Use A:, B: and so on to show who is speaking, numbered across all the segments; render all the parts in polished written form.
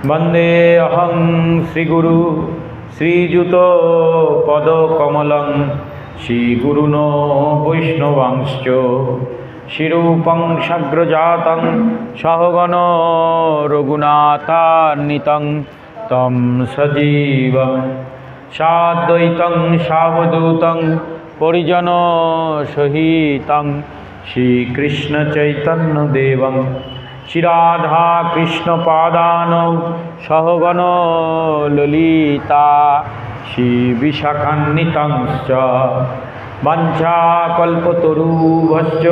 A: वंदे अहं श्रीगुरु श्रीयुत पदकमलं श्रीगुरुनो वैष्णवांश्च शिरूपं साग्रजातं सहगण रघुनाथान्वितं तं सजीवं साद्वैतं सावधूतं परिजन सहितं श्रीकृष्ण चैतन्य देवं श्रीराधा कृष्ण पादानौ सहगण ललिता श्रीविशाखान्वितंश्च वंशाकल्पतरुभ्यश्च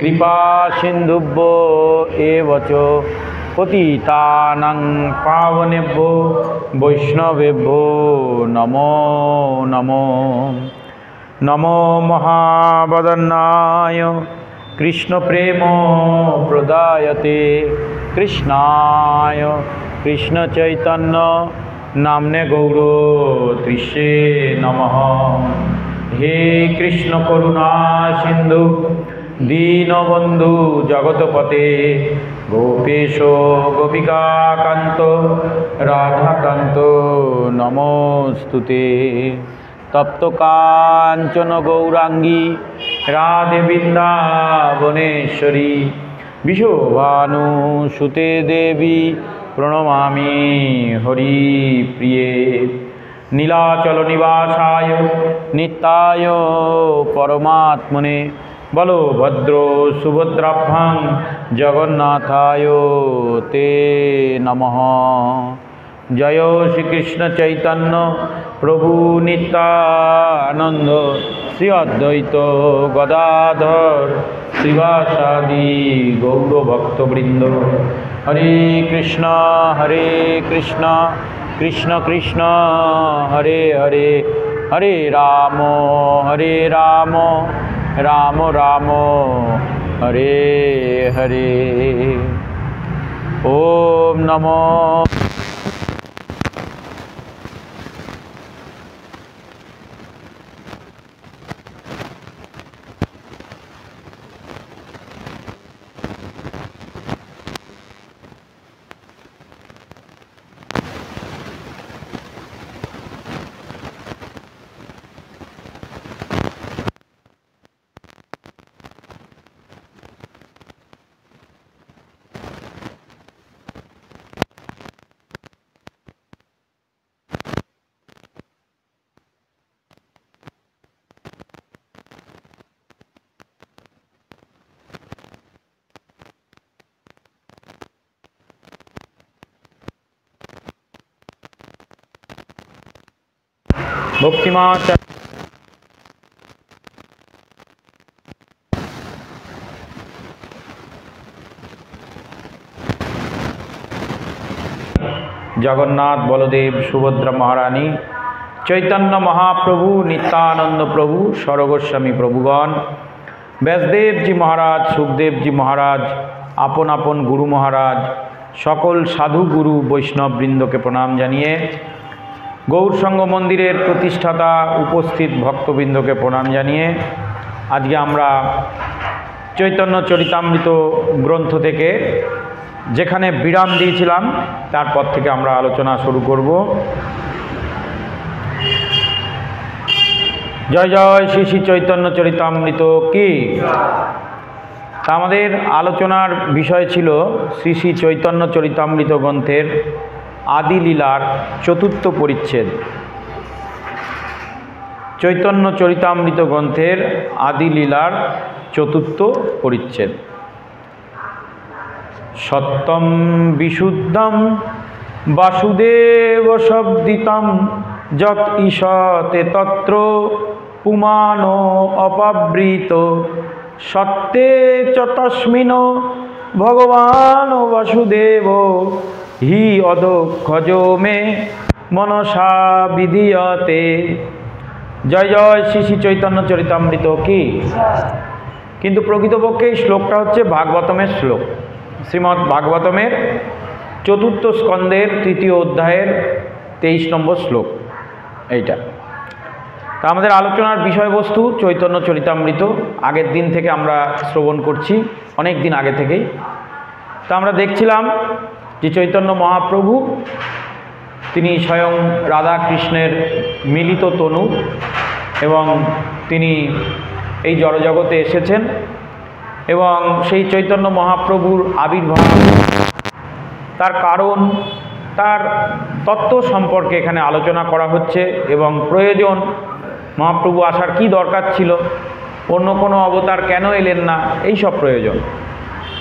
A: कृपा सिन्धुभ्यो एव च पतितानां पावनेभ्यो वैष्णवेभ्यो नमो नमो नमो महावदन्नाय कृष्ण प्रेम प्रदायते कृष्णाय कृष्ण चैतन्य नाम्ने गौरो त्रिषे नमः। हे कृष्ण करुणा सिंधु दीनबंधु जगतपते गोपेश गोपिका कांत राधाकांत नमोस्तुते। तप्त कांचन गौरांगी राधे वृंदावनेश्वरी विशोभानुसुते देवी प्रणमामि हरिप्रिये। नीलाचल निवासाय नित्याय परमात्मने बलभद्रो सुभद्राभ्यां जगन्नाथाय ते नमः। जय श्री कृष्ण चैतन्य प्रभु नित्यानंद श्री अद्वैत गदाधर श्रीवासादि गौरभक्तवृंद। हरे कृष्ण कृष्ण कृष्ण हरे हरे हरे राम राम राम हरे हरे। ओम नमो भक्तिमा जगन्नाथ बलदेव सुभद्रा महारानी चैतन्य महाप्रभु नित्यानंद प्रभु सर्वगोस्वामी प्रभुगण व्यासदेव जी महाराज सुखदेव जी महाराज आपन आपन गुरु महाराज सकल साधु गुरु वैष्णव बृंद के प्रणाम जानिए गौरसंग मंदिरेर प्रतिष्ठाता उपस्थित भक्तबृंद के प्रणाम जानिए आज के आमरा चैतन्य चरितामृत ग्रंथ थेके जेखाने विराम दिएछिलाम तारपर थेके आमरा आलोचना शुरू करब। जय जय श्री श्री चैतन्य चरितामृत की। आमादेर आलोचनार विषय छिलो श्री श्री चैतन्य चरितामृत ग्रंथेर आदि लीलार चतुर्थ परिच्छेद। चैतन्य चरितामृत ग्रंथेर आदि लीलार चतुर्थ परिच्छेद। सत्यम विशुद्धम वासुदेव शब्दितम जत ईशते तत्र पुमानो अपवृत सत्ये च तस्मिन् भगवान वासुदेव हि अधोक्षजो मे मनसा विधीयते। जय जय श्री श्री चैतन्य चरितामृत की। किन्तु प्रकृतपक्षे श्लोकटा हच्छे भागवतमेर श्लोक। श्रीमद् भागवतमेर चतुर्थ स्कंदेर तृतीय अध्यायेर 23 नम्बर श्लोक এইটা। तो आमादेर आलोचनार विषयबस्तु चैतन्य चरितामृत आगेर दिन थेके आमरा श्रवण करछि, अनेक दिन आगे थेकेई। तो आमरा देखछिलाम যে চৈতন্য মহাপ্রভু তিনি স্বয়ং রাধা কৃষ্ণের মিলিত তনু এবং তিনি এই জড়জগতে এসেছেন এবং সেই চৈতন্য মহাপ্রভুর আবির্ভাব, তার কারণ, তার তত্ত্ব সম্পর্কে এখানে আলোচনা করা হচ্ছে এবং প্রয়োজন, মহাপ্রভু আসার কি দরকার ছিল, অন্য কোনো অবতার কেন এলেন না, এই সব প্রয়োজন।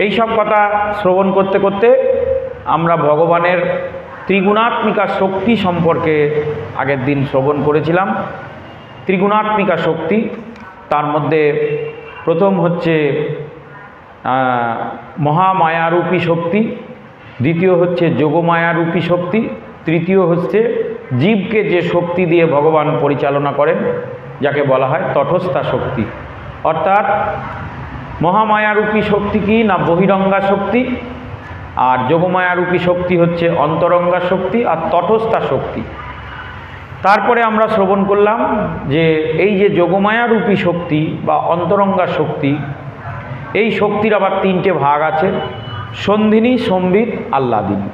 A: এই সব কথা শ্রবণ করতে করতে আমরা ভগবানের ত্রিগুণাত্মিকা শক্তি সম্পর্কে আগের দিন শ্রবণ করেছিলাম। ত্রিগুণাত্মিকা শক্তি, তার মধ্যে প্রথম হচ্ছে মহামায়ারূপী শক্তি, দ্বিতীয় হচ্ছে যোগমায়ারূপী শক্তি, তৃতীয় হচ্ছে জীবকে যে শক্তি দিয়ে ভগবান পরিচালনা করেন যাকে বলা হয় তটস্থা শক্তি। অর্থাৎ মহামায়ারূপী শক্তি কি না বহিরঙ্গা শক্তি, আর যোগমায়ারূপী শক্তি হচ্ছে অন্তরঙ্গা শক্তি আর তটস্থা শক্তি। তারপরে আমরা শ্রবণ করলাম যে এই যে যোগমায়ারূপী শক্তি বা অন্তরঙ্গা শক্তি, এই শক্তির আবার তিনটে ভাগ আছে, সন্ধিনী, সম্বিত, আহ্লাদিনী।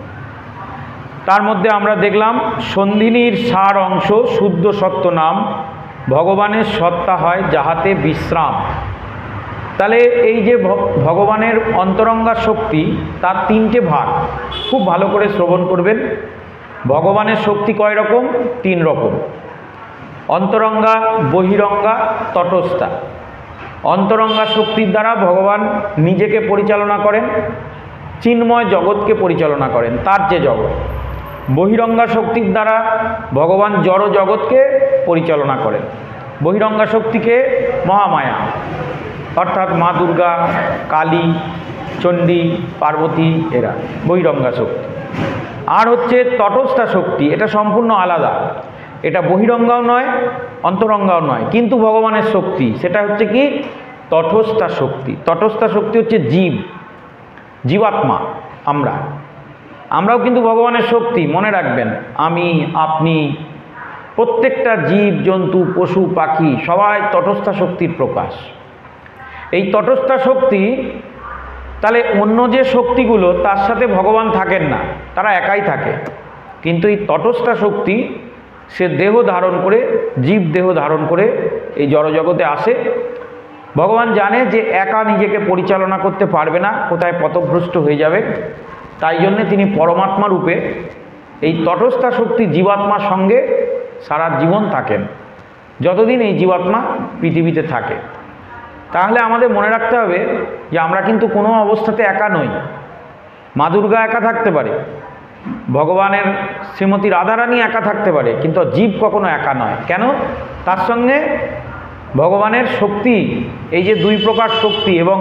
A: তার মধ্যে আমরা দেখলাম সন্ধিনীর সার অংশ শুদ্ধ সত্য নাম, ভগবানের সত্তা হয় যাহাতে বিশ্রাম। তাহলে এই যে ভগবানের অন্তরঙ্গা শক্তি, তার তিনটে ভাগ, খুব ভালো করে শ্রবণ করবেন। ভগবানের শক্তি কয় রকম? 3 রকম, অন্তরঙ্গা, বহিরঙ্গা, তটস্থা। অন্তরঙ্গা শক্তির দ্বারা ভগবান নিজেকে পরিচালনা করেন, চিন্ময় জগৎকে পরিচালনা করেন, তার যে জগৎ। বহিরঙ্গা শক্তির দ্বারা ভগবান জড় জগৎকে পরিচালনা করেন। বহিরঙ্গা শক্তিকে মহামায়া, অর্থাৎ মা দুর্গা, কালী, চণ্ডী, পার্বতী, এরা বহিরঙ্গা শক্তি। আর হচ্ছে তটস্থা শক্তি, এটা সম্পূর্ণ আলাদা, এটা বহিরঙ্গাও নয়, অন্তরঙ্গাও নয়, কিন্তু ভগবানের শক্তি। সেটা হচ্ছে কি? তটস্থা শক্তি। তটস্থা শক্তি হচ্ছে জীব, জীবাত্মা। আমরাও কিন্তু ভগবানের শক্তি, মনে রাখবেন। আমি, আপনি, প্রত্যেকটা জীব জন্তু পশু পাখি সবাই তটস্থা শক্তির প্রকাশ। এই তটস্থা শক্তি, তাহলে অন্য যে শক্তিগুলো তার সাথে ভগবান থাকেন না, তারা একাই থাকে। কিন্তু এই তটস্থা শক্তি সে দেহ ধারণ করে, জীব দেহ ধারণ করে এই জড়জগতে আসে। ভগবান জানে যে একা নিজেকে পরিচালনা করতে পারবে না, কোথায় পথভ্রষ্ট হয়ে যাবে, তাই জন্যে তিনি পরমাত্মা রূপে এই তটস্থা শক্তি জীবাত্মার সঙ্গে সারা জীবন থাকেন, যতদিন এই জীবাত্মা পৃথিবীতে থাকে। তাহলে আমাদের মনে রাখতে হবে যে আমরা কিন্তু কোনো অবস্থাতে একা নই। মা দুর্গা একা থাকতে পারে, ভগবানের শ্রীমতী রাধারানী একা থাকতে পারে, কিন্তু জীব কখনো একা নয়। কেন? তার সঙ্গে ভগবানের শক্তি, এই যে 2 প্রকার শক্তি এবং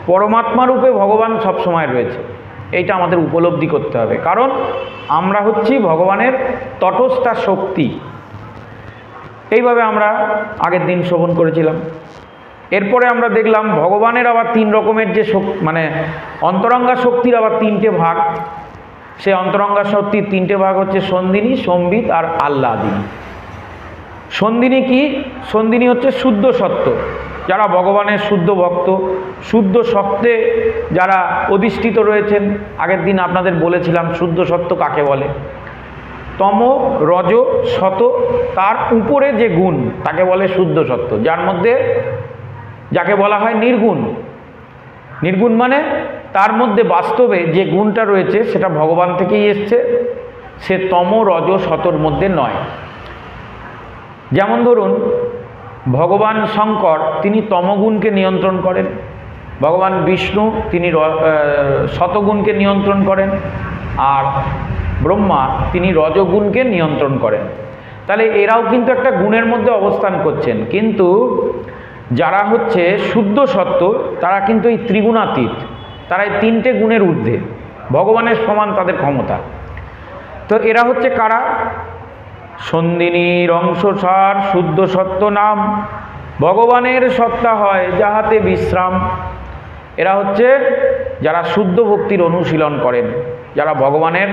A: পরমাত্মা রূপে ভগবান সবসময় রয়েছে, এইটা আমাদের উপলব্ধি করতে হবে। কারণ আমরা হচ্ছি ভগবানের তটস্থা শক্তি। এইভাবে আমরা আগের দিন শ্রবণ করেছিলাম। এরপরে আমরা দেখলাম ভগবানের আবার 3 রকমের যে মানে অন্তরঙ্গা শক্তির আবার 3টে ভাগ। সে অন্তরঙ্গা শক্তির 3টে ভাগ হচ্ছে সন্ধিনী, সম্বিত আর আহ্লাদিনী। সন্ধিনী কি? সন্ধিনী হচ্ছে শুদ্ধ সত্য, যারা ভগবানের শুদ্ধ ভক্ত, শুদ্ধ সত্ত্বে যারা অধিষ্ঠিত রয়েছেন। আগের দিন আপনাদের বলেছিলাম শুদ্ধ সত্য কাকে বলে। তম, রজ, শত, তার উপরে যে গুণ তাকে বলে শুদ্ধ সত্য, যার মধ্যে যাকে বলা হয় নির্গুণ। নির্গুণ মানে তার মধ্যে বাস্তবে যে গুণটা রয়েছে সেটা ভগবান থেকেই এসছে, সে তম, রজ, শতর মধ্যে নয়। যেমন ধরুন ভগবান শঙ্কর, তিনি তমগুণকে নিয়ন্ত্রণ করেন। ভগবান বিষ্ণু, তিনি শতগুণকে নিয়ন্ত্রণ করেন। আর ব্রহ্মা, তিনি রজগুণকে নিয়ন্ত্রণ করেন। তাহলে এরাও কিন্তু একটা গুণের মধ্যে অবস্থান করছেন। কিন্তু যারা হচ্ছে শুদ্ধ সত্য, তারা কিন্তু এই ত্রিগুণাতীত, তারা এই 3টে গুণের ঊর্ধ্বে, ভগবানের সমান তাদের ক্ষমতা। তো এরা হচ্ছে কারা? সন্ধিনীর অংশসার শুদ্ধ সত্য নাম, ভগবানের সত্তা হয় যাহাতে বিশ্রাম। এরা হচ্ছে যারা শুদ্ধ ভক্তির অনুশীলন করেন, যারা ভগবানের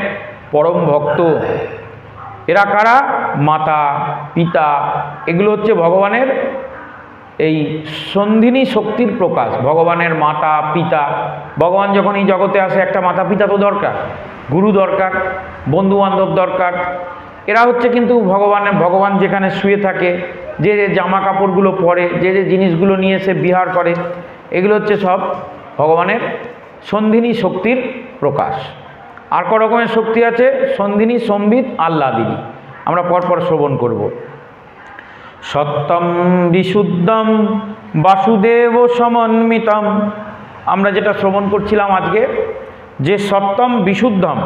A: পরম ভক্ত। এরা কারা? মাতা, পিতা, এগুলো হচ্ছে ভগবানের এই সন্ধিনী শক্তির প্রকাশ। ভগবানের মাতা, পিতা, ভগবান যখন এই জগতে আসে একটা মাতা পিতা তো দরকার। গুরু দরকার, বন্ধুবান্ধব দরকার। এরা হচ্ছে কিন্তু ভগবান যেখানে শুয়ে থাকে, যে যে জামা কাপড়গুলো পরে, যে যে জিনিসগুলো নিয়ে এসে বিহার করে, এগুলো হচ্ছে সব ভগবানের সন্ধিনী শক্তির প্রকাশ। আর ক রকমের শক্তি আছে? সন্ধিনী, সম্বিত, আহ্লাদিনী। আমরা পরপর শ্রবণ করব। সত্যম বিশুদ্ধম বাসুদেব সমন্বিতম। আমরা যেটা শ্রবণ করছিলাম আজকে, যে সত্যম বিশুদ্ধম,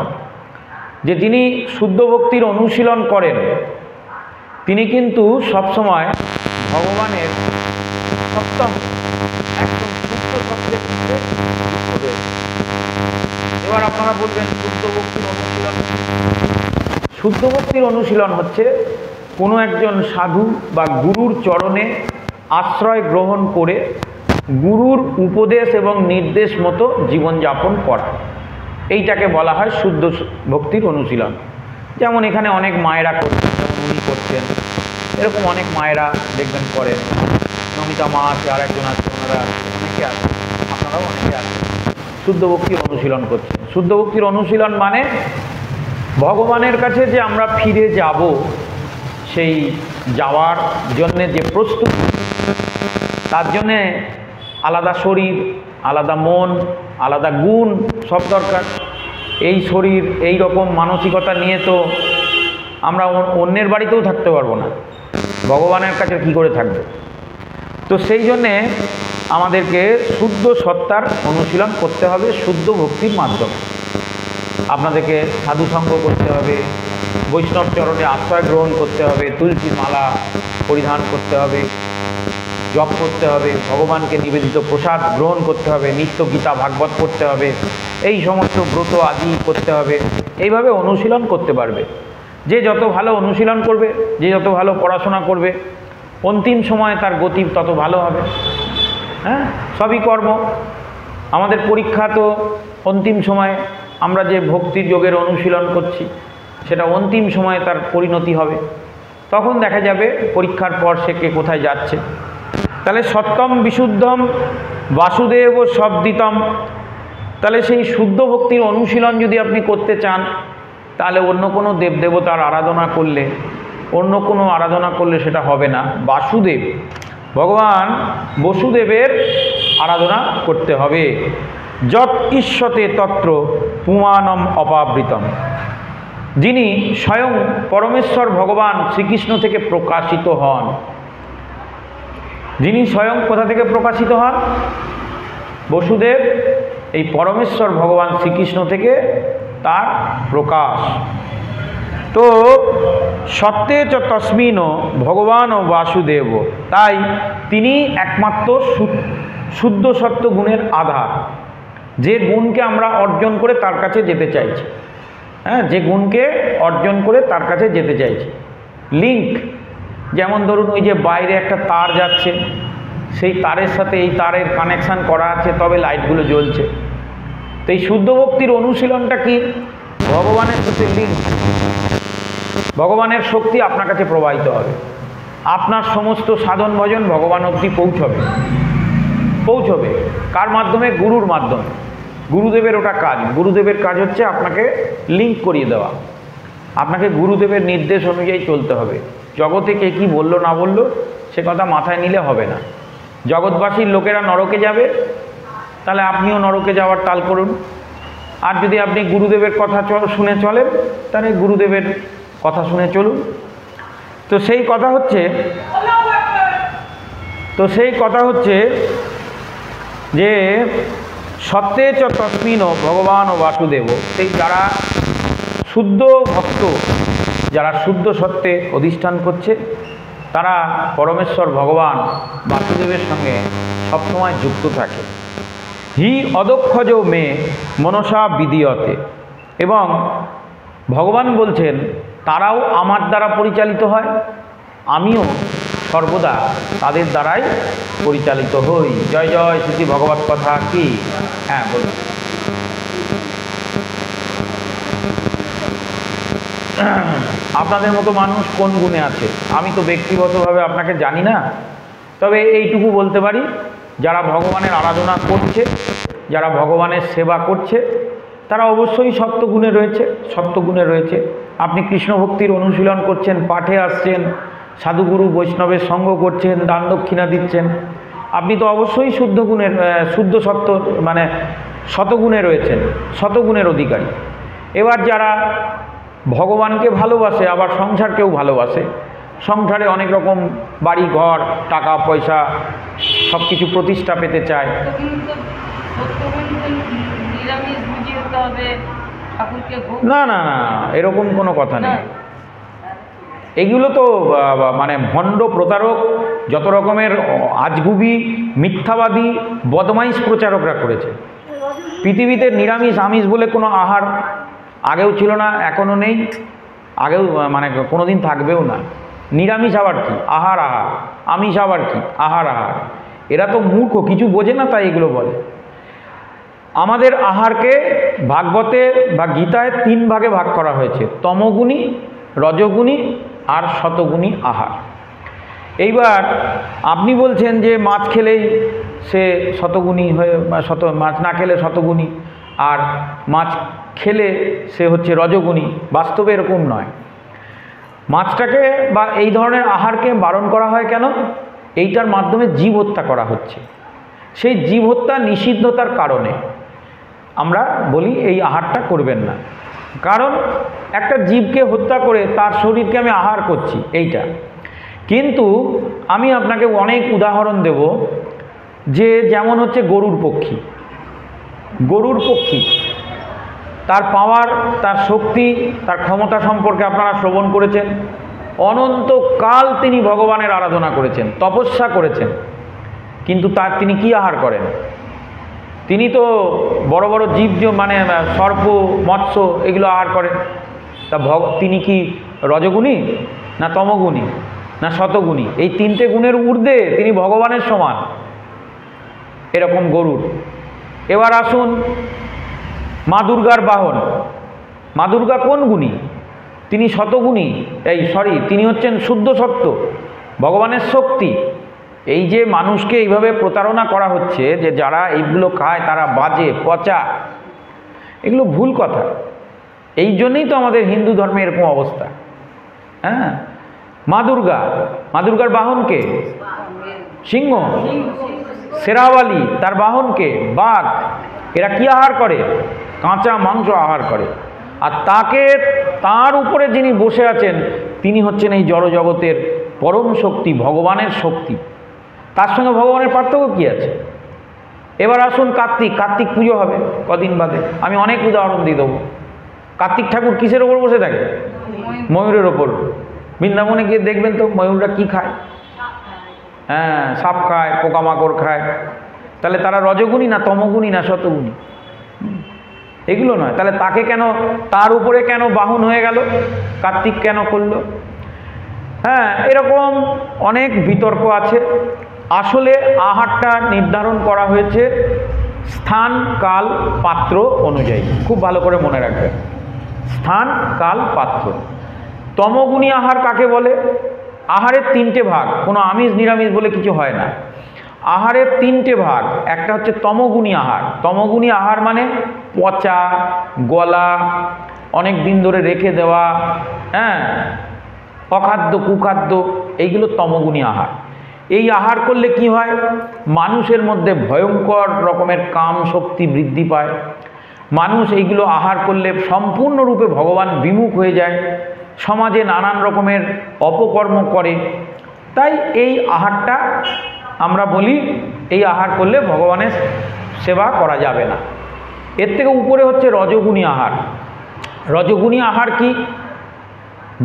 A: যে তিনি শুদ্ধ ভক্তির অনুশীলন করেন, তিনি কিন্তু সবসময় ভগবানের সত্যম একদম শুদ্ধ শব্দের মধ্যে যুক্ত রয়েছে। এবার আপনারা বলবেন শুদ্ধ ভক্তির অনুশীলন? শুদ্ধ ভক্তির অনুশীলন হচ্ছে কোনো একজন সাধু বা গুরুর চরণে আশ্রয় গ্রহণ করে গুরুর উপদেশ এবং নির্দেশ মতো জীবনযাপন করা। এইটাকে বলা হয় শুদ্ধ ভক্তির অনুশীলন। যেমন এখানে অনেক মায়েরা করছেন, যেমন উনি করছেন, এরকম অনেক মায়েরা দেখবেন করেন। নমিতা মা আছে, আর একজন আছে, ওনারা অনেকে আছে, আপনারাও অনেকে আছেন, শুদ্ধ ভক্তির অনুশীলন করছেন। শুদ্ধ ভক্তির অনুশীলন মানে ভগবানের কাছে যে আমরা ফিরে যাব, সেই যাওয়ার জন্যে যে প্রস্তুতি, তার জন্যে আলাদা শরীর, আলাদা মন, আলাদা গুণ সব দরকার। এই শরীর, এই রকম মানসিকতা নিয়ে তো আমরা অন্যের বাড়িতেও থাকতে পারবো না, ভগবানের কাছে কি করে থাকবে? তো সেই জন্যে আমাদেরকে শুদ্ধ সত্তার অনুশীলন করতে হবে শুদ্ধ ভক্তির মাধ্যমে। আপনাদেরকে সাধুসঙ্গ করতে হবে, বৈষ্ণব চরণে আশ্রয় গ্রহণ করতে হবে, তুলসী মালা পরিধান করতে হবে, জপ করতে হবে, ভগবানকে নিবেদিত প্রসাদ গ্রহণ করতে হবে, নিত্য গীতা ভাগবত করতে হবে, এই সমস্ত ব্রত আদি করতে হবে। এইভাবে অনুশীলন করতে পারবে। যে যত ভালো অনুশীলন করবে, যে যত ভালো পড়াশোনা করবে, অন্তিম সময়ে তার গতি তত ভালো হবে। হ্যাঁ, সবই কর্ম। আমাদের পরীক্ষা তো অন্তিম সময়ে, আমরা যে ভক্তির যোগের অনুশীলন করছি সেটা অন্তিম সময়ে তার পরিণতি হবে। তখন দেখা যাবে পরীক্ষার পর সে কে কোথায় যাচ্ছে। তাহলে সত্যম বিশুদ্ধম বাসুদেব শব্দিতম। তাহলে সেই শুদ্ধ ভক্তির অনুশীলন যদি আপনি করতে চান, তাহলে অন্য কোনো দেবদেবতার আরাধনা করলে, অন্য কোনো আরাধনা করলে সেটা হবে না। বাসুদেব, ভগবান বসুদেবের আরাধনা করতে হবে। যৎ ঈশ্বতে তত্র পুমানম অপাবৃতম। যিনি স্বয়ং পরমেশ্বর ভগবান শ্রীকৃষ্ণ থেকে প্রকাশিত হন। যিনি স্বয়ং কোথা থেকে প্রকাশিত হন? বসুদেব এই পরমেশ্বর ভগবান শ্রীকৃষ্ণ থেকে তার প্রকাশ। তো সত্যে চ তস্মিন ভগবান ও বাসুদেব। তাই তিনি একমাত্র শুদ্ধ সত্য গুণের আধার, যে গুণকে আমরা অর্জন করে তার কাছে যেতে চাইছি। হ্যাঁ, যে গুণকে অর্জন করে তার কাছে যেতে চাইছি। লিঙ্ক, যেমন ধরুন ওই যে বাইরে একটা তার যাচ্ছে, সেই তারের সাথে এই তারের কানেকশান করা আছে, তবে লাইটগুলো জ্বলছে। তো এই শুদ্ধ ভক্তির অনুশীলনটা কি? ভগবানের সাথে লিঙ্ক। ভগবানের শক্তি আপনার কাছে প্রবাহিত হবে, আপনার সমস্ত সাধন ভজন ভগবান অবধি পৌঁছবে। কার মাধ্যমে? গুরুর মাধ্যমে। গুরুদেবের ওটা কাজ। গুরুদেবের কাজ হচ্ছে আপনাকে লিঙ্ক করিয়ে দেওয়া। আপনাকে গুরুদেবের নির্দেশ অনুযায়ী চলতে হবে। জগতে কে কী বললো না বললো সে কথা মাথায় নিলে হবে না। জগৎবাসীর লোকেরা নরকে যাবে, তাহলে আপনিও নরকে যাওয়ার তাল করুন। আর যদি আপনি গুরুদেবের কথা শুনে চলেন, তাহলে গুরুদেবের কথা শুনে চলুন। তো সেই কথা হচ্ছে যে সত্যে চ তস্মিন ভগবান ও বাসুদেব। সেই যারা শুদ্ধ ভক্ত, যারা শুদ্ধ সত্যে অধিষ্ঠান করছে, তারা পরমেশ্বর ভগবান বাসুদেবের সঙ্গে সবসময় যুক্ত থাকে। হি অদক্ষজ মে মনসা বিধিয়তে। এবং ভগবান বলছেন তারাও আমার দ্বারা পরিচালিত হয়, আমিও সর্বদা তাদের দ্বারাই পরিচালিত হই। জয় জয় শ্রী ভগবত কথা কি? হ্যাঁ, বলুন। আপনাদের মতো মানুষ কোন গুণে আছে আমি তো ব্যক্তিগতভাবে আপনাকে জানি না, তবে এইটুকু বলতে পারি, যারা ভগবানের আরাধনা করছে, যারা ভগবানের সেবা করছে, তারা অবশ্যই সত্যগুণে রয়েছে, সত্যগুণে রয়েছে। আপনি কৃষ্ণ ভক্তির অনুশীলন করছেন, পাঠে আসছেন, সাধুগুরু বৈষ্ণবের সঙ্গ করছেন, দান দক্ষিণা দিচ্ছেন, আপনি তো অবশ্যই শুদ্ধ গুণের শুদ্ধ সত্য মানে শতগুণে রয়েছেন, শতগুণের অধিকারী। এবার যারা ভগবানকে ভালোবাসে আবার সংসারকেও ভালোবাসে, সংসারে অনেক রকম বাড়ি ঘর টাকা পয়সা সব কিছু প্রতিষ্ঠা পেতে চায়, না না না এরকম কোনো কথা নেই। এগুলো তো মানে ভণ্ড প্রতারক, যত রকমের আজগুবি মিথ্যাবাদী বদমাইশ প্রচারকরা করেছে। পৃথিবীতে নিরামিষ আমিষ বলে কোনো আহার আগেও ছিল না, এখনও নেই, আগেও মানে কোনো দিন থাকবেও না। নিরামিষ আবার কি, আহার আহার, আমিষ আবার কি, আহার আহার। এরা তো মূর্খ, কিছু বোঝে না, তাই এগুলো বলে। আমাদের আহারকে ভাগবতে বা গীতায় 3 ভাগে ভাগ করা হয়েছে, তমগুণী, রজগুণী আর শতগুণী আহার। এইবার আপনি বলছেন যে মাছ খেলেই সে শতগুণী হয়ে, মাছ না খেলে শতগুণী, আর মাছ খেলে সে হচ্ছে রজগুণী। বাস্তবে এরকম নয়। মাছটাকে বা এই ধরনের আহারকে বারণ করা হয় কেন? এইটার মাধ্যমে জীব হত্যা করা হচ্ছে। সেই জীব হত্যা নিষিদ্ধতার কারণে আমরা বলি এই আহারটা করবেন না। কারণ একটা জীবকে হত্যা করে তার শরীরকে আমি আহার করছি, এইটা। কিন্তু আমি আপনাকে অনেক উদাহরণ দেব, যে যেমন হচ্ছে গরুর পক্ষী। গরুর পক্ষী তার পাওয়ার, তার শক্তি, তার ক্ষমতা সম্পর্কে আপনারা শ্রবণ করেছেন। অনন্তকাল তিনি ভগবানের আরাধনা করেছেন, তপস্যা করেছেন, কিন্তু তিনি কি আহার করেন? তিনি তো বড় বড় জীব, মানে সর্প মৎস্য এগুলো আহার করেন। তা তিনি কি রজগুণী না তমগুণী না শতগুণী? এই 3টে গুণের ঊর্ধ্বে তিনি ভগবানের সমান। এরকম গরুর। এবার আসুন মা দুর্গার বাহন। মা দুর্গা কোন গুণী? তিনি শতগুণী, তিনি হচ্ছেন শুদ্ধ সত্য, ভগবানের শক্তি। এই যে মানুষকে এইভাবে প্রতারণা করা হচ্ছে যে যারা এইগুলো খায় তারা বাজে পচা, এগুলো ভুল কথা। এই জন্যই তো আমাদের হিন্দু ধর্মে এরকম অবস্থা। হ্যাঁ, মা দুর্গার বাহনকে সিংহ, শেরাওয়ালি তার বাহনকে বাঘ। এরা কি আহার করে? কাঁচা মাংস আহার করে। আর তার উপরে যিনি বসে আছেন তিনি হচ্ছেন এই জড়জগতের পরম শক্তি, ভগবানের শক্তি। তার সঙ্গে ভগবানের পার্থক্য কী আছে? এবার আসুন কার্তিক পুজো হবে কদিন বাদে, আমি অনেক উদাহরণ দিয়ে দেবো। কার্তিক ঠাকুর কিসের ওপর বসে থাকে? ময়ূরের ওপর। বৃন্দাবনে গিয়ে দেখবেন তো ময়ূররা কি খায়? হ্যাঁ, সাপ খায়, পোকামাকড় খায়। তাহলে তারা রজগুণী না তমগুণী না শতগুণী? এগুলো নয়। তাহলে তাকে কেন, তার উপরে কেন বাহন হয়ে গেল? কার্তিক কেন করলো? হ্যাঁ, এরকম অনেক বিতর্ক আছে। আসলে আহারটা নির্ধারণ করা হয়েছে স্থান কাল পাত্র অনুযায়ী। খুব ভালো করে মনে রাখবেন, স্থান কাল পাত্র। তমগুণী আহার কাকে বলে? আহারের 3টে ভাগ, কোনো আমিষ নিরামিষ বলে কিছু হয় না। আহারের 3টে ভাগ। একটা হচ্ছে তমগুণী আহার। তমগুণী আহার মানে পচা, গলা, অনেক দিন ধরে রেখে দেওয়া, হ্যাঁ, অখাদ্য কুখাদ্য, এইগুলো তমগুণী আহার। এই আহার করলে কি হয়? মানুষের মধ্যে ভয়ঙ্কর রকমের কাম শক্তি বৃদ্ধি পায়। মানুষ এইগুলো আহার করলে সম্পূর্ণরূপে ভগবান বিমুখ হয়ে যায়, সমাজে নানান রকমের অপকর্ম করে। তাই এই আহারটা আমরা বলি এই আহার করলে ভগবানের সেবা করা যাবে না। এর থেকে উপরে হচ্ছে রজগুণী আহার। রজগুণী আহার কি?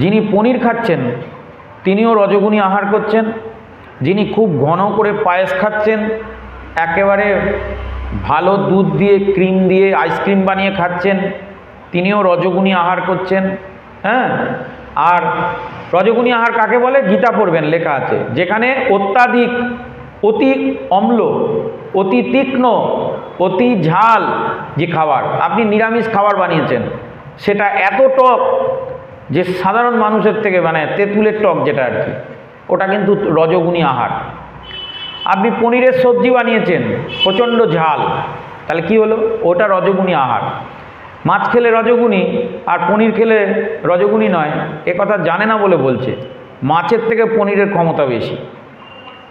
A: যিনি পনির খাচ্ছেন তিনিও রজগুণী আহার করছেন। যিনি খুব ঘন করে পায়েস খাচ্ছেন, একেবারে ভালো দুধ দিয়ে ক্রিম দিয়ে আইসক্রিম বানিয়ে খাচ্ছেন, তিনিও রজগুণী আহার করছেন। হ্যাঁ, আর রজগুণী আহার কাকে বলে? গীতা পড়বেন, লেখা আছে। যেখানে অত্যাধিক, অতি অম্ল, অতি তীক্ষ্ণ, অতি ঝাল যে খাবার, আপনি নিরামিষ খাবার বানিয়েছেন, সেটা এত টক যে সাধারণ মানুষের থেকে, মানে তেঁতুলের টক যেটা আর কি, ওটা কিন্তু রজগুণী আহার। আপনি পনিরের সবজি বানিয়েছেন, প্রচণ্ড ঝাল, তাহলে কি হলো? ওটা রজগুণী আহার। মাছ খেলে রজগুণী আর পনির খেলে রজগুণী নয়, এ কথা জানে না বলে বলছে। মাছের থেকে পনিরের ক্ষমতা বেশি।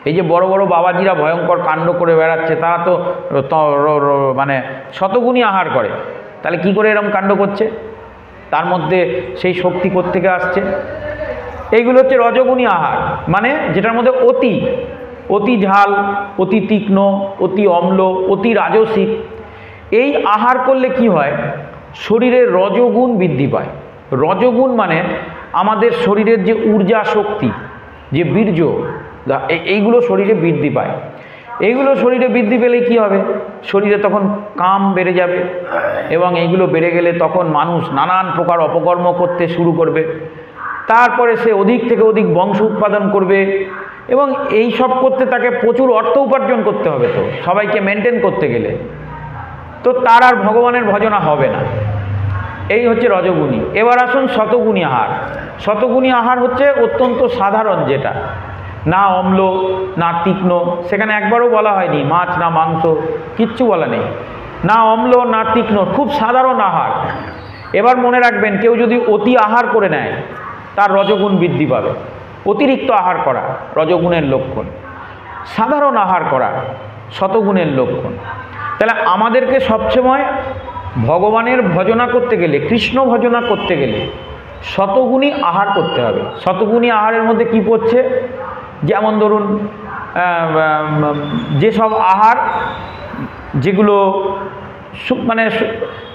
A: এই যে বড় বড় বাবাজিরা ভয়ঙ্কর কাণ্ড করে বেড়াচ্ছে, তারা তো মানে শতগুণী আহার করে, তাহলে কি করে এরকম কাণ্ড করছে? তার মধ্যে সেই শক্তি কোত্থেকে আসছে? এইগুলো হচ্ছে রজগুণী আহার, মানে যেটার মধ্যে অতি ঝাল, অতি তীক্ষ্ণ, অতি অম্ল, অতি রাজসিক। এই আহার করলে কি হয়? শরীরের রজগুণ বৃদ্ধি পায়। রজগুণ মানে আমাদের শরীরের যে ঊর্জা শক্তি, যে বীর্য, এইগুলো শরীরে বৃদ্ধি পায়। এইগুলো শরীরে বৃদ্ধি পেলে কি হবে? শরীরে তখন কাম বেড়ে যাবে, এবং এইগুলো বেড়ে গেলে তখন মানুষ নানান প্রকার অপকর্ম করতে শুরু করবে। তারপরে সে অধিক থেকে অধিক বংশ উৎপাদন করবে, এবং এই সব করতে তাকে প্রচুর অর্থ উপার্জন করতে হবে, তো সবাইকে মেনটেন করতে গেলে তো তার আর ভগবানের ভজনা হবে না। এই হচ্ছে রজগুণী। এবার আসুন শতগুণী আহার। শতগুণী আহার হচ্ছে অত্যন্ত সাধারণ, যেটা না অম্ল না তীক্ষ্ণ, সেখানে একবারও বলা হয়নি মাছ না মাংস, কিচ্ছু বলা নেই, না অম্ল না তীক্ষ্ণ, খুব সাধারণ আহার। এবার মনে রাখবেন, কেউ যদি অতি আহার করে নেয় তার রজগুণ বৃদ্ধি পাবে। অতিরিক্ত আহার করা রজগুণের লক্ষণ, সাধারণ আহার করা শতগুণের লক্ষণ। তাহলে আমাদেরকে সবসময় ভগবানের ভজনা করতে গেলে, কৃষ্ণ ভজনা করতে গেলে শতগুণী আহার করতে হবে। শতগুণী আহারের মধ্যে কি পড়ছে? যেমন ধরুন, যেসব আহার যেগুলো মানে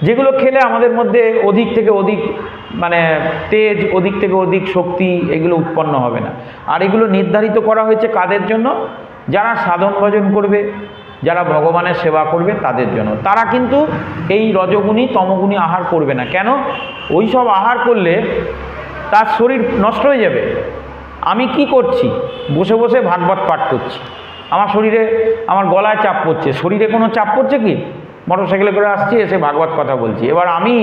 A: যেগুলো খেলে আমাদের মধ্যে অধিক থেকে অধিক মানে তেজ, অধিক থেকে অধিক শক্তি এগুলো উৎপন্ন হবে না। আর এগুলো নির্ধারিত করা হয়েছে কাদের জন্য? যারা সাধন ভজন করবে, যারা ভগবানের সেবা করবে তাদের জন্য। তারা কিন্তু এই রজগুণী তমগুণী আহার করবে না। কেন? ওই সব আহার করলে তার শরীর নষ্ট হয়ে যাবে। আমি কি করছি? বসে বসে ভাগবত পাঠ করছি, আমার শরীরে, আমার গলায় চাপ পড়ছে, শরীরে কোনো চাপ পড়ছে কি? মোটরসাইকেলে করে আসছি, এসে ভাগবত কথা বলছি। এবার আমি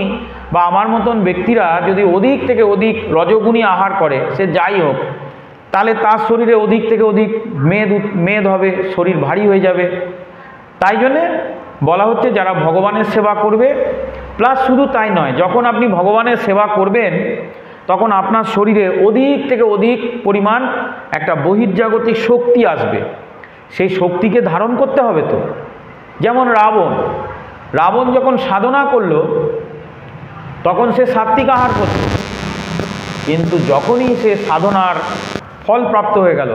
A: বা আমার মতন ব্যক্তিরা যদি অধিক থেকে অধিক রজগুণী আহার করে, সে যাই হোক, তাহলে তার শরীরে অধিক থেকে অধিক মেদ হবে, শরীর ভারী হয়ে যাবে। তাই জন্যে বলা হচ্ছে যারা ভগবানের সেবা করবে, প্লাস শুধু তাই নয়, যখন আপনি ভগবানের সেবা করবেন তখন আপনার শরীরে অধিক থেকে অধিক পরিমাণ একটা বহির্জাগতিক শক্তি আসবে। সেই শক্তিকে ধারণ করতে হবে তো। যেমন রাবণ যখন সাধনা করলো তখন সে সাত্বিক আহার করত, কিন্তু যখনই সে সাধনার ফল প্রাপ্ত হয়ে গেল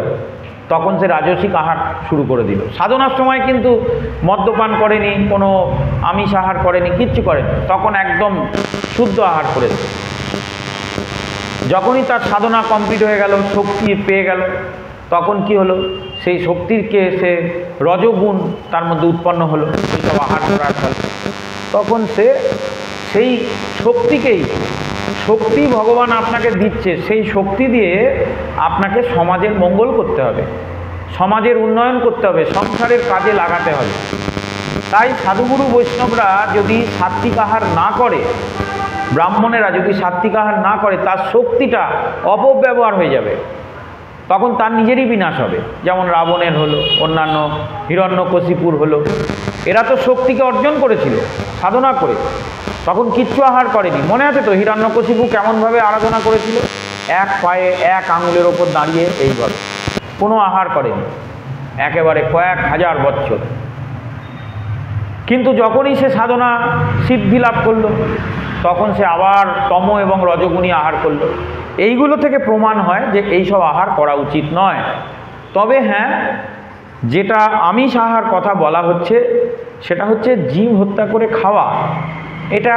A: তখন সে রাজসিক আহার শুরু করে দিল। সাধনার সময় কিন্তু মদ্যপান করেনি, কোনো আমিষ আহার করেনি, কিচ্ছু করেনি, তখন একদম শুদ্ধ আহার করেছে। যখনই তার সাধনা কমপ্লিট হয়ে গেল, শক্তি পেয়ে গেল, তখন কি হলো? সেই শক্তিকে সে রজগুণ তার মধ্যে উৎপন্ন হলো এইসব আহার করার ফলে। তখন সে সেই শক্তিকেই, শক্তি ভগবান আপনাকে দিচ্ছে, সেই শক্তি দিয়ে আপনাকে সমাজের মঙ্গল করতে হবে, সমাজের উন্নয়ন করতে হবে, সংসারের কাজে লাগাতে হবে। তাই সাধুগুরু বৈষ্ণবরা যদি সাত্বিক আহার না করে, ব্রাহ্মণেরা যদি সাত্বিক আহার না করে, তার শক্তিটা অপব্যবহার হয়ে যাবে, তখন তার নিজেরই বিনাশ হবে। যেমন রাবণের হলো, অন্যান্য হিরণ্যকশিপুর হলো, এরা তো শক্তিকে অর্জন করেছিল সাধনা করে, তখন কিচ্ছু আহার করেনি। মনে আছে তো হিরণ্যকশিপু কেমনভাবে আরাধনা করেছিল? এক পায়ে এক আঙুলের ওপর দাঁড়িয়ে এইভাবে, কোনো আহার করেনি একেবারে কয়েক হাজার বছর। কিন্তু যখনই সে সাধনা সিদ্ধি লাভ করলো তখন সে আবার তম এবং রজগুণী আহার করলো। এইগুলো থেকে প্রমাণ হয় যে এইসব আহার করা উচিত নয়। তবে হ্যাঁ, যেটা আমিষ আহার কথা বলা হচ্ছে সেটা হচ্ছে জীব হত্যা করে খাওয়া। এটা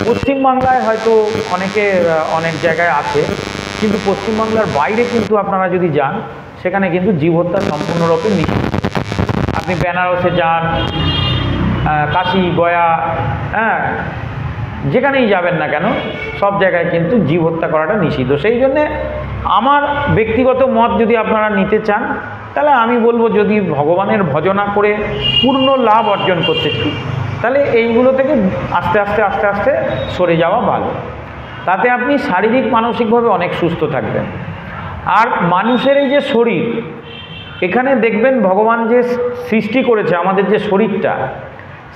A: পশ্চিমবাংলায় হয়তো অনেক জায়গায় আছে, কিন্তু পশ্চিমবাংলার বাইরে কিন্তু আপনারা যদি যান সেখানে কিন্তু জীব হত্যা সম্পূর্ণরূপে নিষিদ্ধ। আপনি বেনারসে যান, কাশী, গয়া, যেখানেই যাবেন না কেন সব জায়গায় কিন্তু জীব হত্যা করাটা নিষিদ্ধ। সেই জন্যে আমার ব্যক্তিগত মত যদি আপনারা নিতে চান, তাহলে আমি বলবো যদি ভগবানের ভজনা করে পূর্ণ লাভ অর্জন করতেছি, তাহলে এইগুলো থেকে আস্তে আস্তে আস্তে আস্তে সরে যাওয়া ভালো। তাতে আপনি শারীরিক মানসিকভাবে অনেক সুস্থ থাকবেন। আর মানুষের এই যে শরীর, এখানে দেখবেন ভগবান যে সৃষ্টি করেছে আমাদের যে শরীরটা,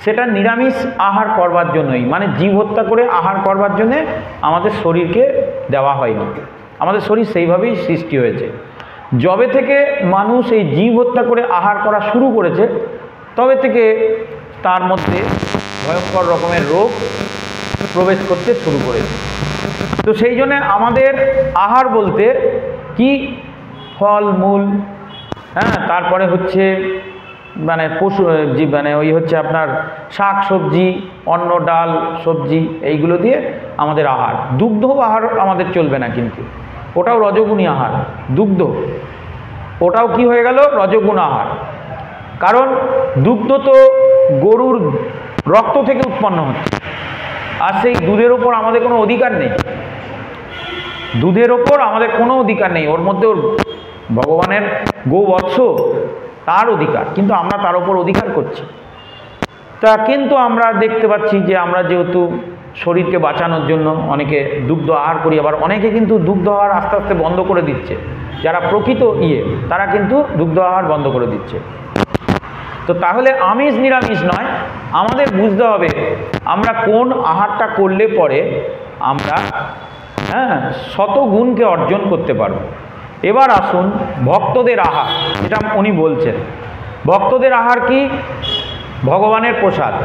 A: সেটা নিরামিষ আহার করবার জন্যই, মানে জীব হত্যা করে আহার করবার জন্যে আমাদের শরীরকে দেওয়া হয়নি। আমাদের শরীর সেইভাবেই সৃষ্টি হয়েছে। যবে থেকে মানুষ এই জীব হত্যা করে আহার করা শুরু করেছে, তবে থেকে তার মধ্যে ভয়ঙ্কর রকমের রোগ প্রবেশ করতে শুরু করেছে। তো সেই জন্যে আমাদের আহার বলতে কি, ফল মূল, হ্যাঁ, তারপরে হচ্ছে মানে পশু মানে ওই হচ্ছে আপনার শাক সবজি, অন্ন ডাল সবজি, এইগুলো দিয়ে আমাদের আহার। দুগ্ধ আহার আমাদের চলবে না, কিন্তু ওটাও রজগুণী আহার। দুগ্ধ ওটাও কি হয়ে গেল, রজগুণ আহার। কারণ দুগ্ধ তো গরুর রক্ত থেকে উৎপন্ন হচ্ছে, আর সেই দুধের ওপর আমাদের কোনো অধিকার নেই। দুধের ওপর আমাদের কোনো অধিকার নেই, ওর মধ্যে ওর ভগবানের গোবৎস তার অধিকার, কিন্তু আমরা তার ওপর অধিকার করছি। তা কিন্তু আমরা দেখতে পাচ্ছি যে আমরা যেহেতু শরীরকে বাঁচানোর জন্য অনেকে দুগ্ধ আহার করি, আবার অনেকে কিন্তু দুগ্ধ আহার আস্তে আস্তে বন্ধ করে দিচ্ছে। যারা প্রকৃত তারা কিন্তু দুগ্ধ আহার বন্ধ করে দিচ্ছে। তো তাহলে আমিষ নিরামিষ নয়, আমাদের বুঝতে হবে আমরা কোন আহারটা করলে পরে আমরা শত গুণকে অর্জন করতে পারব। এবার আসুন ভক্তদের আহার, যেটা উনি বলছেন। ভক্তদের আহার কি? ভগবানের প্রসাদ।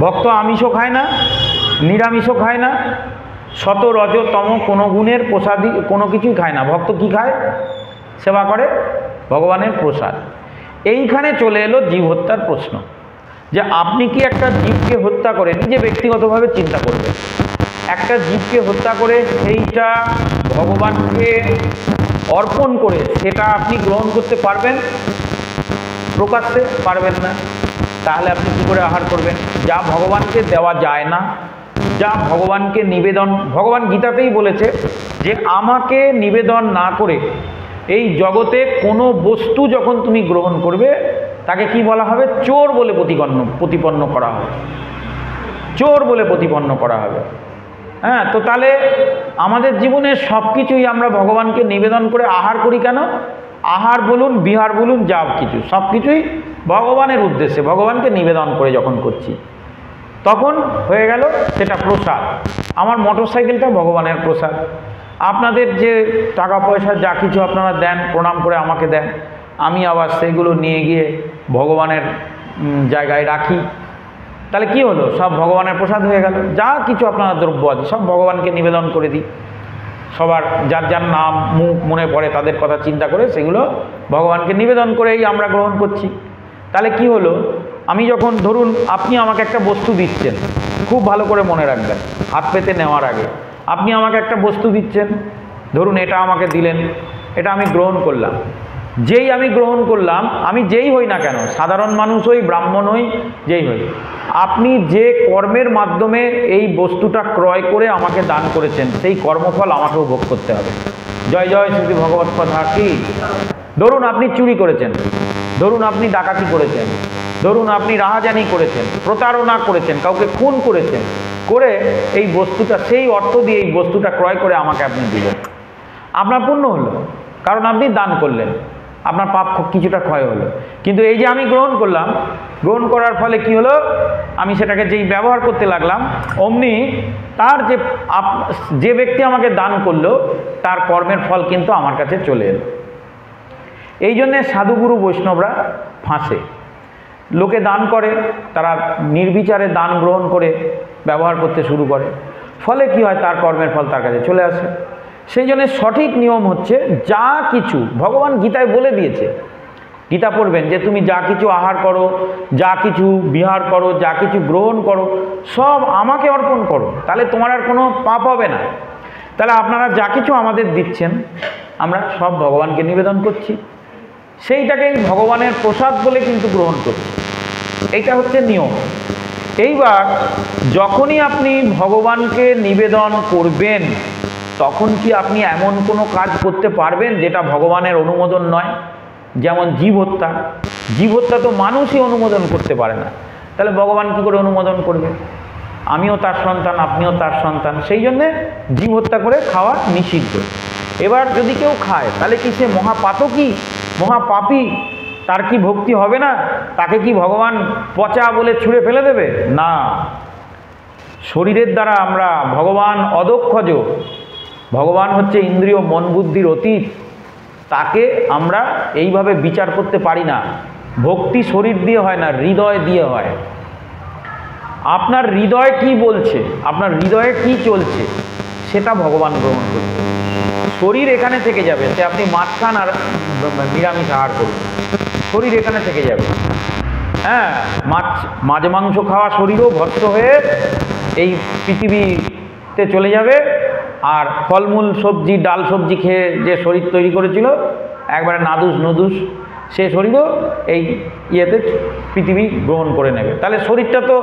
A: ভক্ত আমিষও খায় না, নিরামিষও খায় না, শত রজ তম কোনো গুণের প্রসাদই কোনো কিছুই খায় না। ভক্ত কি খায়? সেবা করে ভগবানের প্রসাদ। এইখানে চলে এলো জীব হত্যার প্রশ্ন, যে আপনি কি একটা জীবকে হত্যা করে, নিজে ব্যক্তিগতভাবে চিন্তা করবেন, একটা জীবকে হত্যা করে সেইটা ভগবানকে অর্পণ করে সেটা আপনি গ্রহণ করতে পারবেন? প্রকাশ্যে পারবেন না। তাহলে আপনি কী করে আহার করবেন? যা ভগবানকে দেওয়া যায় না, যা ভগবানকে নিবেদন, ভগবান গীতাতেই বলেছে যে আমাকে নিবেদন না করে এই জগতে কোনো বস্তু যখন তুমি গ্রহণ করবে তাকে কি বলা হবে? চোর বলে প্রতিপন্ন করা হবে। চোর বলে প্রতিপন্ন করা হবে। হ্যাঁ, তো তাহলে আমাদের জীবনের সব কিছুই আমরা ভগবানকে নিবেদন করে আহার করি কেন? আহার বলুন, বিহার বলুন, যা কিছু সব কিছুই ভগবানের উদ্দেশ্যে, ভগবানকে নিবেদন করে যখন করছি তখন হয়ে গেল সেটা প্রসাদ। আমার মোটরসাইকেলটা ভগবানের প্রসাদ। আপনাদের যে টাকা পয়সা যা কিছু আপনারা দেন, প্রণাম করে আমাকে দেন, আমি আবার সেইগুলো নিয়ে গিয়ে ভগবানের জায়গায় রাখি। তাহলে কি হলো? সব ভগবানের প্রসাদ হয়ে গেল। যা কিছু আপনারা দ্রব্য আছে সব ভগবানকে নিবেদন করে দিই। সবার যার যার নাম মুখ মনে পড়ে তাদের কথা চিন্তা করে সেগুলো ভগবানকে নিবেদন করেই আমরা গ্রহণ করছি। তাহলে কি হলো? আমি যখন ধরুন আপনি আমাকে একটা বস্তু দিচ্ছেন, খুব ভালো করে মনে রাখবেন, হাত পেতে নেওয়ার আগে আপনি আমাকে একটা বস্তু দিচ্ছেন, ধরুন এটা আমাকে দিলেন, এটা আমি গ্রহণ করলাম। যেই আমি গ্রহণ করলাম, আমি যেই হই না কেন, সাধারণ মানুষ হই, ব্রাহ্মণ হই, যেই হই, আপনি যে কর্মের মাধ্যমে এই বস্তুটা ক্রয় করে আমাকে দান করেছেন সেই কর্মফল আমাকেও ভোগ করতে হবে। জয় জয় শ্রী ভগবত কথা কি? ধরুন আপনি চুরি করেছেন, ধরুন আপনি ডাকাতি করেছেন, ধরুন আপনি রাহাজানি করেছেন, প্রতারণা করেছেন, কাউকে খুন করেছেন, করে এই বস্তুটা, সেই অর্থ দিয়ে এই বস্তুটা ক্রয় করে আমাকে আপনি দিলেন, আপনার পুণ্য হলো, কারণ আপনি দান করলেন, আপনার পাপ কিছুটা ক্ষয় হলো। কিন্তু এই যে আমি গ্রহণ করলাম, গ্রহণ করার ফলে কি হলো? আমি সেটাকে যেই ব্যবহার করতে লাগলাম, অমনি তার যে ব্যক্তি আমাকে দান করলো তার কর্মের ফল কিন্তু আমার কাছে চলে এলো। এই জন্যে সাধুগুরু বৈষ্ণবরা ফাঁসে, লোকে দান করে, তারা নির্বিচারে দান গ্রহণ করে ব্যবহার করতে শুরু করে, ফলে কি হয়? তার কর্মের ফল তার কাছে চলে আসে। সেই জন্য সঠিক নিয়ম হচ্ছে যা কিছু ভগবান গীতায় বলে দিয়েছে, গীতা পড়বেন যে তুমি যা কিছু আহার করো, যা কিছু বিহার করো, যা কিছু গ্রহণ করো সব আমাকে অর্পণ করো, তাহলে তোমার আর কোনো পাপ হবে না। তাহলে আপনারা যা কিছু আমাদের দিচ্ছেন আমরা সব ভগবানকে নিবেদন করছি, সেইটাকেই ভগবানের প্রসাদ বলে কিন্তু গ্রহণ করছি। এইটা হচ্ছে নিয়ম। এইবার যখনই আপনি ভগবানকে নিবেদন করবেন তখন কি আপনি এমন কোনো কাজ করতে পারবেন যেটা ভগবানের অনুমোদন নয়? যেমন জীব হত্যা। জীব হত্যা তো মানুষই অনুমোদন করতে পারে না, তাহলে ভগবান কী করে অনুমোদন করবে? আমিও তার সন্তান, আপনিও তার সন্তান, সেই জন্যে জীব হত্যা করে খাওয়া নিষিদ্ধ। এবার যদি কেউ খায় তাহলে কি সে মহাপাতকী, মহাপাপী, তার কি ভক্তি হবে না? তাকে কি ভগবান পচা বলে ছুঁড়ে ফেলে দেবে? না, শরীরের দ্বারা আমরা ভগবান অদক্ষজ, ভগবান হচ্ছে ইন্দ্রিয় মন বুদ্ধির অতীত, তাকে আমরা এইভাবে বিচার করতে পারি না। ভক্তি শরীর দিয়ে হয় না, হৃদয় দিয়ে হয়। আপনার হৃদয় কি বলছে, আপনার হৃদয়ে কি চলছে, সেটা ভগবান গ্রহণ করছে। শরীর এখানে থেকে যাবে, সে আপনি মাছ খান আর নিরামিষ আহার করুন, শরীর এখানে থেকে যাবে। হ্যাঁ, মাছ মাংস খাওয়া শরীরও ভস্ম হয়ে এই পৃথিবীতে চলে যাবে, আর ফলমূল সবজি ডাল সবজি খেয়ে যে শরীর তৈরি করেছিল একবারে নাদুস নদুস, সে শরীরও এই ইয়েতে পৃথিবী গ্রহণ করে নেবে। তাহলে শরীরটা তো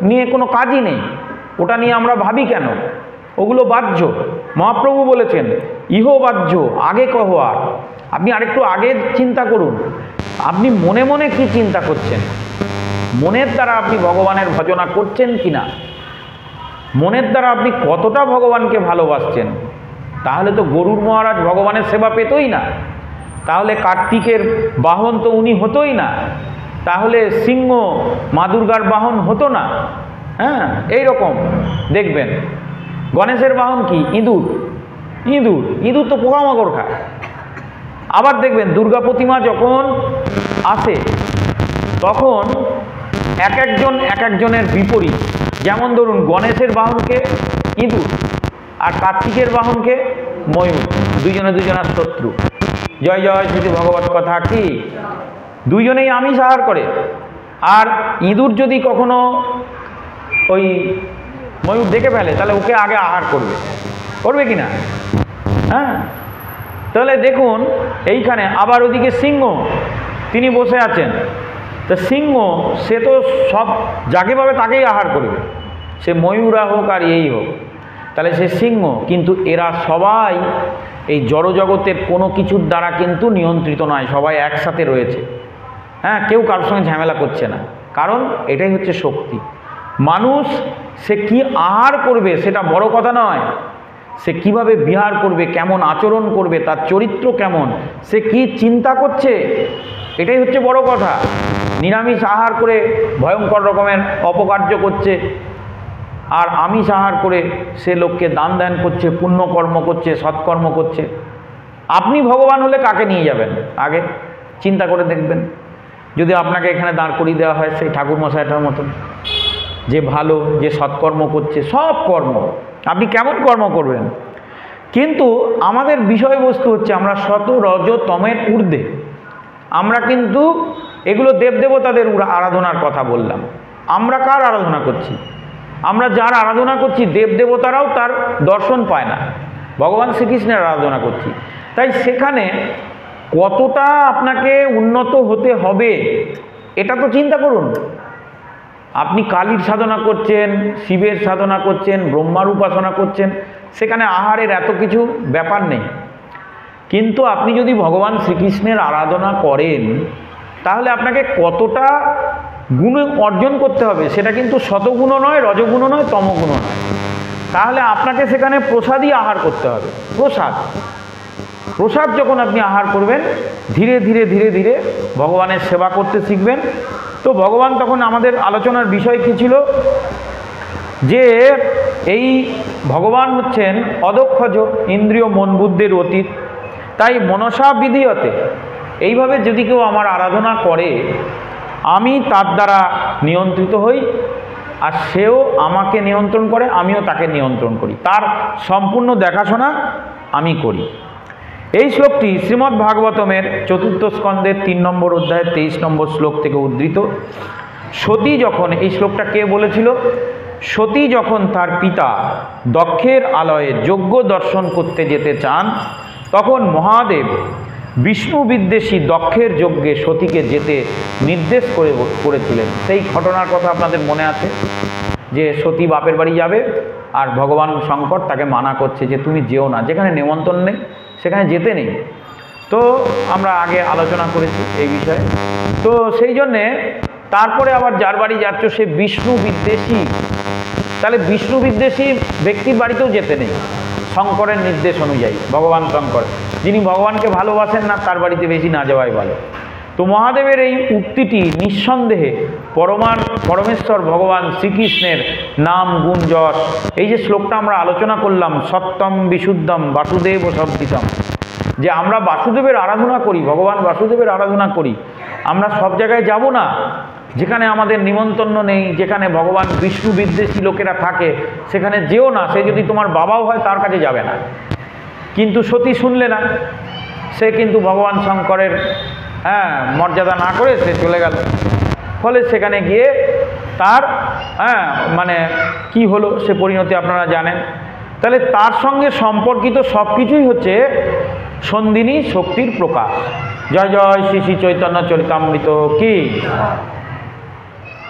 A: নিয়ে কোনো কাজই নেই, ওটা নিয়ে আমরা ভাবি কেন? ওগুলো বাহ্য। মহাপ্রভু বলেছেন ইহ বাহ্য আগে কহ আর। আপনি আরেকটু আগে চিন্তা করুন, আপনি মনে মনে কি চিন্তা করছেন, মনের দ্বারা আপনি ভগবানের ভজনা করছেন কিনা, মনের দ্বারা আপনি কতটা ভগবানকে ভালোবাসছেন। তাহলে তো গরুর মহারাজ ভগবানের সেবা পেতই না, তাহলে কার্তিকের বাহন তো উনি হতোই না, তাহলে সিংহ মা দুর্গার বাহন হতো না। হ্যাঁ, এই রকম দেখবেন গণেশের বাহন কি? ইঁদুর। ইঁদুর ইঁদুর তো পোকামাকড় খায়। আবার দেখবেন দুর্গা প্রতিমা যখন আসে তখন এক একজনের বিপরীত। যেমন ধরুন গণেশের বাহনকে ইঁদুর আর কার্তিকের বাহনকে ময়ূর, দুজনের শত্রু। জয় জয় শ্রী ভগবত কথা কি, দুইজনেই আমিষ আহার করে। আর ইঁদুর যদি কখনো ওই ময়ূর দেখে ফেলে তাহলে ওকে আগে আহার করবে কি না? হ্যাঁ, তাহলে দেখুন এইখানে আবার ওদিকে সিংহ, তিনি বসে আছেন। তো সিংহ সে তো সব যাকে পাবে তাকেই আহার করবে, সে ময়ূরা হোক আর এই হোক, তাহলে সে সিংহ। কিন্তু এরা সবাই এই জড়জগতের কোনো কিছুর দ্বারা কিন্তু নিয়ন্ত্রিত নয়, সবাই একসাথে রয়েছে। হ্যাঁ, কেউ কারোর সঙ্গে ঝামেলা করছে না, কারণ এটাই হচ্ছে শক্তি। মানুষ সে কি আহার করবে সেটা বড় কথা নয়, সে কিভাবে বিহার করবে, কেমন আচরণ করবে, তার চরিত্র কেমন, সে কি চিন্তা করছে, এটাই হচ্ছে বড় কথা। নিরামিষ আহার করে ভয়ঙ্কর রকমের অপকার্য করছে, আর আমিষ আহার করে সে লোককে দান দান করছে, পুণ্যকর্ম করছে, সৎকর্ম করছে। আপনি ভগবান হলে কাকে নিয়ে যাবেন আগে চিন্তা করে দেখবেন। যদি আপনাকে এখানে দাঁড় করিয়ে দেওয়া হয় সেই ঠাকুরমশাইটার মতন, যে ভালো, যে সৎকর্ম করছে, সব কর্ম, আপনি কেমন কর্ম করবেন? কিন্তু আমাদের বিষয়বস্তু হচ্ছে আমরা শত রজ তমের ঊর্ধ্বে। আমরা কিন্তু এগুলো দেবদেবতাদের আরাধনার কথা বললাম। আমরা কার আরাধনা করছি? আমরা যার আরাধনা করছি দেবদেবতারাও তার দর্শন পায় না, ভগবান শ্রীকৃষ্ণের আরাধনা করছি। তাই সেখানে কতটা আপনাকে উন্নত হতে হবে এটা তো চিন্তা করুন। আপনি কালীর সাধনা করছেন, শিবের সাধনা করছেন, ব্রহ্মার উপাসনা করছেন, সেখানে আহারের এত কিছু ব্যাপার নেই। কিন্তু আপনি যদি ভগবান শ্রীকৃষ্ণের আরাধনা করেন তাহলে আপনাকে কতটা গুণ অর্জন করতে হবে, সেটা কিন্তু শতগুণ নয়, রজগুণ নয়, তমগুণ নয়। তাহলে আপনাকে সেখানে প্রসাদই আহার করতে হবে। প্রসাদ যখন আপনি আহার করবেন, ধীরে ধীরে ধীরে ধীরে ভগবানের সেবা করতে শিখবেন। তো ভগবান তখন আমাদের আলোচনার বিষয় কী ছিল, যে এই ভগবান হচ্ছেন অদক্ষজ, ইন্দ্রিয় মন বুদ্ধির অতীত। তাই মনসা বিধিয়তে, এইভাবে যদি কেউ আমার আরাধনা করে আমি তার দ্বারা নিয়ন্ত্রিত হই, আর সেও আমাকে নিয়ন্ত্রণ করে, আমিও তাকে নিয়ন্ত্রণ করি, তার সম্পূর্ণ দেখাশোনা আমি করি। এই শ্লোকটি শ্রীমদ্ ভাগবতমের 4th স্কন্ধের 3 নম্বর অধ্যায়ের 23 নম্বর শ্লোক থেকে উদ্ধৃত। সতী যখন, এই শ্লোকটা কে বলেছিল? সতী যখন তার পিতা দক্ষের আলয়ে যজ্ঞ দর্শন করতে যেতে চান, তখন মহাদেব বিষ্ণু বিদ্বেষী দক্ষের যজ্ঞে সতীকে যেতে নির্দেশ করেছিলেন। সেই ঘটনার কথা আপনাদের মনে আছে, যে সতী বাপের বাড়ি যাবে আর ভগবান শঙ্কর তাকে মানা করছে যে তুমি যেও না, যেখানে নিমন্ত্রণ নেই সেখানে যেতে নেই। তো আমরা আগে আলোচনা করেছি এই বিষয়ে। তো সেই জন্যে তারপরে আবার যার বাড়ি যাচ্ছ সে বিষ্ণু বিদ্বেষী, তাহলে বিষ্ণু বিদ্বেষী ব্যক্তির বাড়িতেও যেতে নেই শঙ্করের নির্দেশ অনুযায়ী। ভগবান শঙ্কর যিনি ভগবানকে ভালোবাসেন না, তার বাড়িতে বেশি না যাওয়াই ভালো। তো তো মহাদেবের এই উক্তিটি নিঃসন্দেহে পরমেশ্বর ভগবান শ্রীকৃষ্ণের নাম গুণ যশ, এই যে শ্লোকটা আমরা আলোচনা করলাম, সত্যম বিশুদ্ধম বাসুদেব সদ্বিতম, যে আমরা বাসুদেবের আরাধনা করি, ভগবান বাসুদেবের আরাধনা করি। আমরা সব জায়গায় যাব না যেখানে আমাদের নিমন্ত্রণ নেই, যেখানে ভগবান বিষ্ণু বিদ্বেষী লোকেরা থাকে সেখানে যেও না। সে যদি তোমার বাবাও হয় তার কাছে যাবে না। কিন্তু সতী শুনলে না, সে কিন্তু ভগবান শঙ্করের মর্যাদা না করে সে চলে গেল। ফলে সেখানে গিয়ে তার মানে কি হলো সে পরিণতি আপনারা জানেন। তাহলে তার সঙ্গে সম্পর্কিত সব কিছুই হচ্ছে সন্ধিনী শক্তির প্রকাশ। জয় জয় শ্রী শ্রী চৈতন্য চরিতামৃত কি।